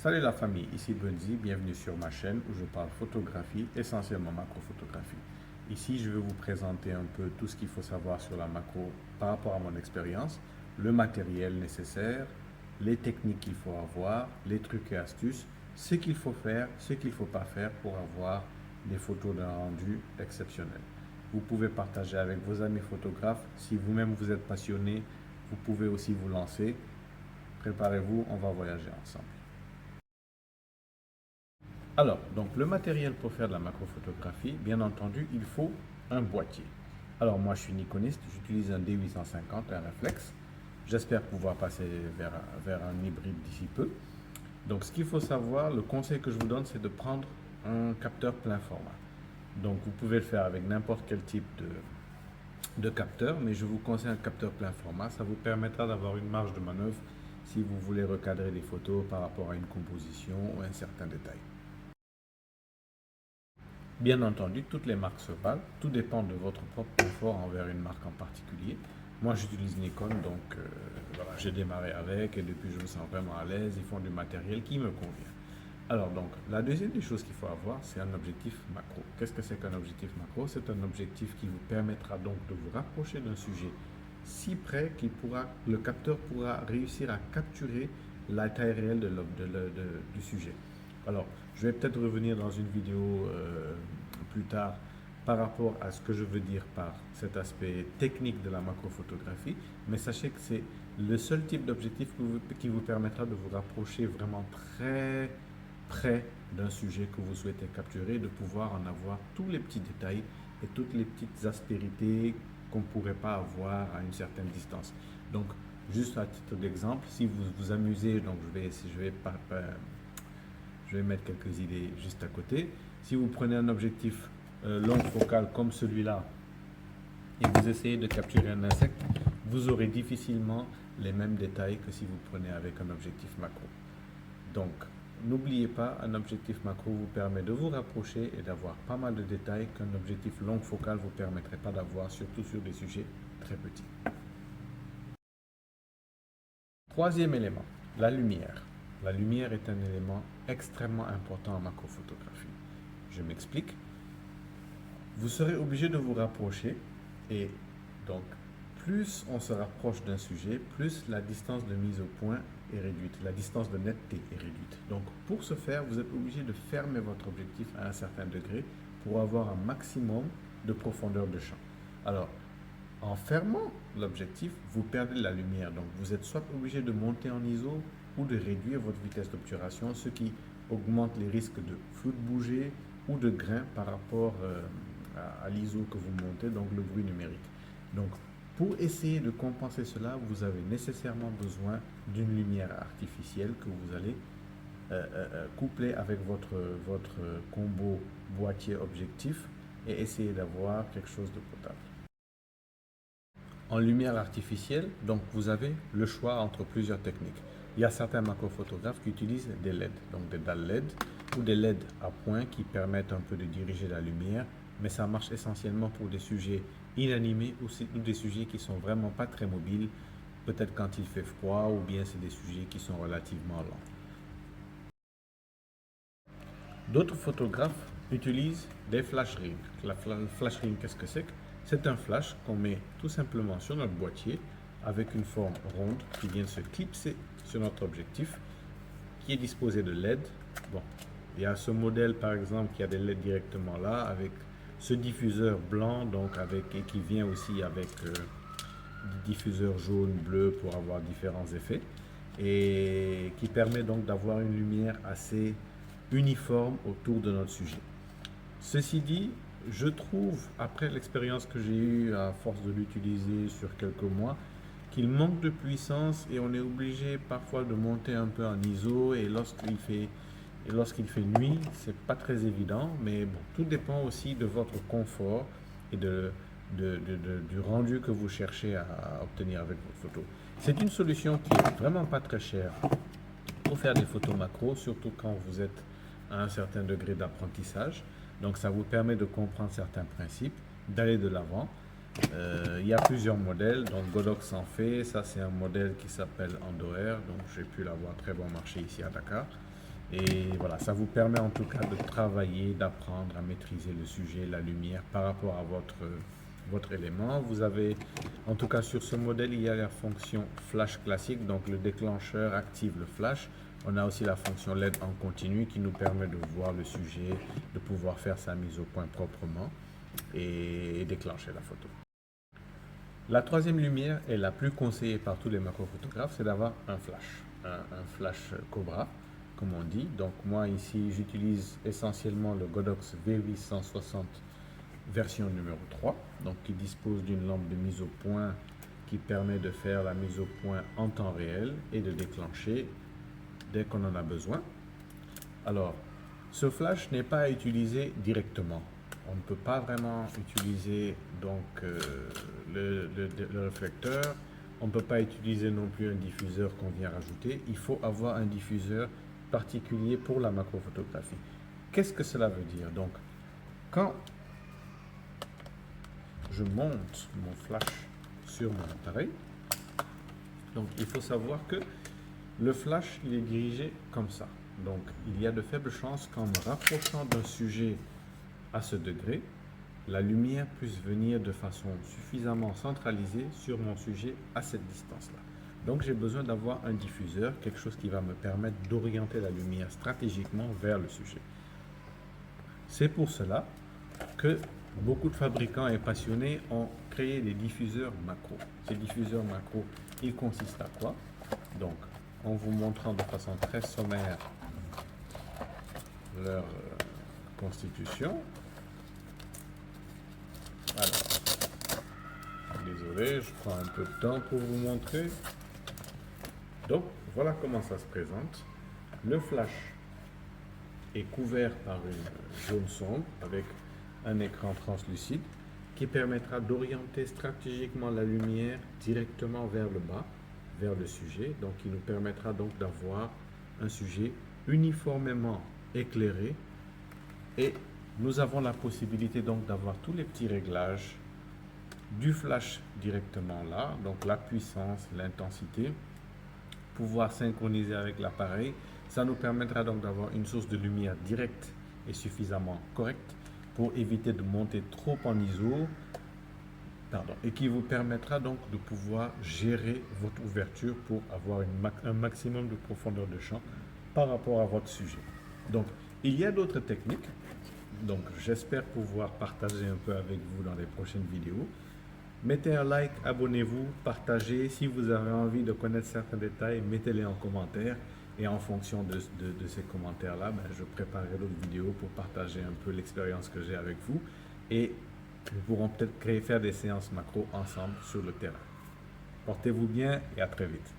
Salut la famille, ici Bunzi, bienvenue sur ma chaîne où je parle photographie, essentiellement macrophotographie. Ici, je vais vous présenter un peu tout ce qu'il faut savoir sur la macro par rapport à mon expérience, le matériel nécessaire, les techniques qu'il faut avoir, les trucs et astuces, ce qu'il faut faire, ce qu'il ne faut pas faire pour avoir des photos d'un rendu exceptionnel. Vous pouvez partager avec vos amis photographes. Si vous-même vous êtes passionné, vous pouvez aussi vous lancer. Préparez-vous, on va voyager ensemble. Alors, donc le matériel pour faire de la macrophotographie, bien entendu, il faut un boîtier. Alors moi, je suis nikoniste, j'utilise un D850, un réflexe. J'espère pouvoir passer vers un hybride d'ici peu. Donc ce qu'il faut savoir, le conseil que je vous donne, c'est de prendre un capteur plein format. Donc vous pouvez le faire avec n'importe quel type de capteur, mais je vous conseille un capteur plein format. Ça vous permettra d'avoir une marge de manœuvre si vous voulez recadrer des photos par rapport à une composition ou un certain détail. Bien entendu, toutes les marques se valent, tout dépend de votre propre confort envers une marque en particulier. Moi, j'utilise Nikon, donc voilà, j'ai démarré avec et depuis, je me sens vraiment à l'aise. Ils font du matériel qui me convient. Alors, donc, la deuxième des choses qu'il faut avoir, c'est un objectif macro. Qu'est-ce que c'est qu'un objectif macro? C'est un objectif qui vous permettra donc de vous rapprocher d'un sujet si près le capteur pourra réussir à capturer la taille réelle du sujet. Alors, je vais peut-être revenir dans une vidéo plus tard par rapport à ce que je veux dire par cet aspect technique de la macrophotographie, mais sachez que c'est le seul type d'objectif qui vous permettra de vous rapprocher vraiment très près d'un sujet que vous souhaitez capturer, de pouvoir en avoir tous les petits détails et toutes les petites aspérités qu'on ne pourrait pas avoir à une certaine distance. Donc, juste à titre d'exemple, si vous vous amusez, donc je vais mettre quelques idées juste à côté. Si vous prenez un objectif longue focale comme celui-là et vous essayez de capturer un insecte, vous aurez difficilement les mêmes détails que si vous prenez avec un objectif macro. Donc, n'oubliez pas, un objectif macro vous permet de vous rapprocher et d'avoir pas mal de détails qu'un objectif longue focale ne vous permettrait pas d'avoir, surtout sur des sujets très petits. Troisième élément, la lumière. La lumière est un élément extrêmement important en macrophotographie. Je m'explique. Vous serez obligé de vous rapprocher et donc plus on se rapproche d'un sujet, plus la distance de mise au point est réduite, la distance de netteté est réduite. Donc pour ce faire, vous êtes obligé de fermer votre objectif à un certain degré pour avoir un maximum de profondeur de champ. Alors, en fermant l'objectif, vous perdez de la lumière. Donc vous êtes soit obligé de monter en ISO ou de réduire votre vitesse d'obturation, ce qui augmente les risques de flou de bouger ou de grain par rapport à l'ISO que vous montez, donc le bruit numérique. Donc, pour essayer de compenser cela, vous avez nécessairement besoin d'une lumière artificielle que vous allez coupler avec votre combo boîtier-objectif et essayer d'avoir quelque chose de potable. En lumière artificielle, donc vous avez le choix entre plusieurs techniques. Il y a certains macrophotographes qui utilisent des LED, donc des dalles LED ou des LED à points qui permettent un peu de diriger la lumière, mais ça marche essentiellement pour des sujets inanimés ou des sujets qui sont vraiment pas très mobiles, peut-être quand il fait froid ou bien c'est des sujets qui sont relativement lents. D'autres photographes utilisent des flash rings. La flash ring, qu'est-ce que c'est? C'est un flash qu'on met tout simplement sur notre boîtier avec une forme ronde qui vient se clipser sur notre objectif, qui est disposé de LED. Bon, il y a ce modèle par exemple qui a des LED directement là avec ce diffuseur blanc donc et qui vient aussi avec des diffuseurs jaune, bleu pour avoir différents effets et qui permet donc d'avoir une lumière assez uniforme autour de notre sujet. Ceci dit, je trouve, après l'expérience que j'ai eue à force de l'utiliser sur quelques mois, qu'il manque de puissance et on est obligé parfois de monter un peu en ISO et lorsqu'il fait nuit, c'est pas très évident, mais bon, tout dépend aussi de votre confort et du rendu que vous cherchez à obtenir avec votre photo. C'est une solution qui est vraiment pas très chère pour faire des photos macro, surtout quand vous êtes à un certain degré d'apprentissage. Donc ça vous permet de comprendre certains principes, d'aller de l'avant. Il y a plusieurs modèles, donc Godox en fait, ça c'est un modèle qui s'appelle Andoer, donc j'ai pu l'avoir très bon marché ici à Dakar. Et voilà, ça vous permet en tout cas de travailler, d'apprendre à maîtriser le sujet, la lumière par rapport à votre élément. Vous avez, en tout cas sur ce modèle, il y a la fonction flash classique, donc le déclencheur active le flash. On a aussi la fonction LED en continu qui nous permet de voir le sujet, de pouvoir faire sa mise au point proprement et déclencher la photo. La troisième lumière est la plus conseillée par tous les macrophotographes, c'est d'avoir un flash, un flash Cobra, comme on dit. Donc moi ici, j'utilise essentiellement le Godox V860 version numéro 3, donc qui dispose d'une lampe de mise au point qui permet de faire la mise au point en temps réel et de déclencher dès qu'on en a besoin. Alors, ce flash n'est pas à utiliser directement. On ne peut pas vraiment utiliser donc le réflecteur. On ne peut pas utiliser non plus un diffuseur qu'on vient rajouter. Il faut avoir un diffuseur particulier pour la macrophotographie. Qu'est-ce que cela veut dire? Donc, quand je monte mon flash sur mon appareil, donc il faut savoir que le flash, il est dirigé comme ça. Donc, il y a de faibles chances qu'en me rapprochant d'un sujet à ce degré, la lumière puisse venir de façon suffisamment centralisée sur mon sujet à cette distance-là. Donc, j'ai besoin d'avoir un diffuseur, quelque chose qui va me permettre d'orienter la lumière stratégiquement vers le sujet. C'est pour cela que beaucoup de fabricants et passionnés ont créé des diffuseurs macro. Ces diffuseurs macro, ils consistent à quoi? Donc, en vous montrant de façon très sommaire leur constitution. Alors, désolé, je prends un peu de temps pour vous montrer. Donc, voilà comment ça se présente. Le flash est couvert par une jaune sombre avec un écran translucide qui permettra d'orienter stratégiquement la lumière directement vers le bas, vers le sujet. Donc, il nous permettra donc d'avoir un sujet uniformément éclairé et nous avons la possibilité donc d'avoir tous les petits réglages du flash directement là, donc la puissance, l'intensité, pouvoir synchroniser avec l'appareil. Ça nous permettra donc d'avoir une source de lumière directe et suffisamment correcte pour éviter de monter trop en ISO, et qui vous permettra donc de pouvoir gérer votre ouverture pour avoir un maximum de profondeur de champ par rapport à votre sujet. Donc, il y a d'autres techniques, donc j'espère pouvoir partager un peu avec vous dans les prochaines vidéos. Mettez un like, abonnez-vous, partagez. Si vous avez envie de connaître certains détails, mettez-les en commentaire. Et en fonction de ces commentaires-là, je préparerai d'autres vidéos pour partager un peu l'expérience que j'ai avec vous. Et nous pourrons peut-être faire des séances macro ensemble sur le terrain. Portez-vous bien et à très vite.